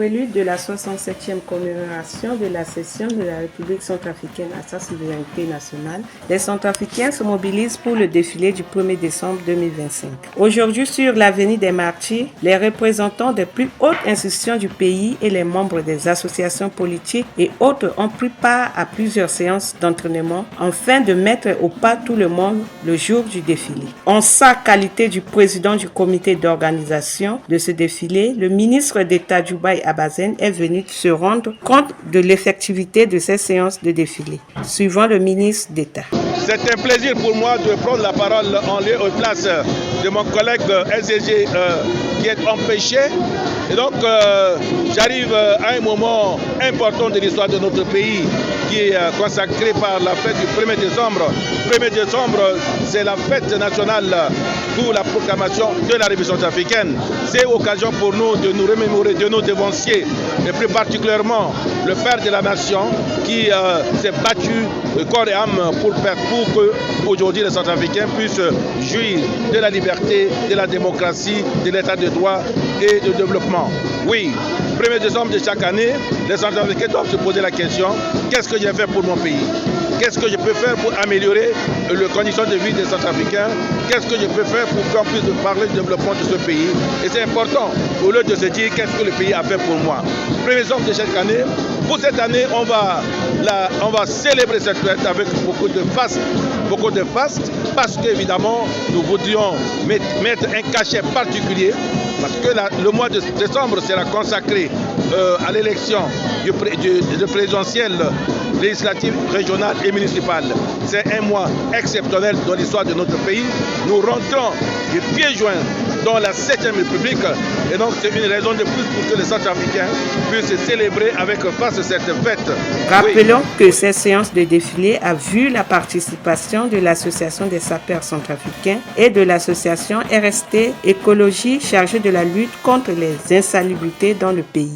prélude de la 67e commémoration de la cession de la République centrafricaine à sa souveraineté nationale, les Centrafricains se mobilisent pour le défilé du 1er décembre 2025. Aujourd'hui, sur l'avenue des Martyrs, les représentants des plus hautes institutions du pays et les membres des associations politiques et autres ont pris part à plusieurs séances d'entraînement afin de mettre au pas tout le monde le jour du défilé. En sa qualité du président du comité d'organisation de ce défilé, le ministre d'État Djoubay Abazen est venu se rendre compte de l'effectivité de ces séances de défilé. Suivant le ministre d'État. C'est un plaisir pour moi de prendre la parole en lieu et place de mon collègue SDG qui est empêché. Et donc, j'arrive à un moment important de l'histoire de notre pays qui est consacré par la fête du 1er décembre. 1er décembre, c'est la fête nationale pour la proclamation de la République centrafricaine. C'est l'occasion pour nous de nous remémorer de nos dévanciers, et plus particulièrement le père de la nation qui s'est battu corps et âme pour que aujourd'hui les Centrafricains puissent jouir de la liberté, de la démocratie, de l'état de droit et de développement. Oui, 1er décembre de chaque année, les Centrafricains doivent se poser la question, qu'est-ce que j'ai fait pour mon pays? Qu'est-ce que je peux faire pour améliorer les conditions de vie des Centrafricains? Qu'est-ce que je peux faire pour qu'on puisse parler du développement de ce pays? Et c'est important, au lieu de se dire qu'est-ce que le pays a fait pour moi. 1er décembre de chaque année. Pour cette année, on va célébrer cette fête avec beaucoup de faste, parce qu'évidemment, nous voudrions mettre un cachet particulier, parce que le mois de décembre sera consacré à l'élection de présidentielle, législative, régionale et municipale. C'est un mois exceptionnel dans l'histoire de notre pays. Nous rentrons du pied joint dans la 7e République et donc c'est une raison de plus pour que les Centrafricains puissent célébrer avec force cette fête. Rappelons que cette séance de défilé a vu la participation de l'Association des sapeurs centrafricains et de l'association RST Écologie chargée de la lutte contre les insalubrités dans le pays.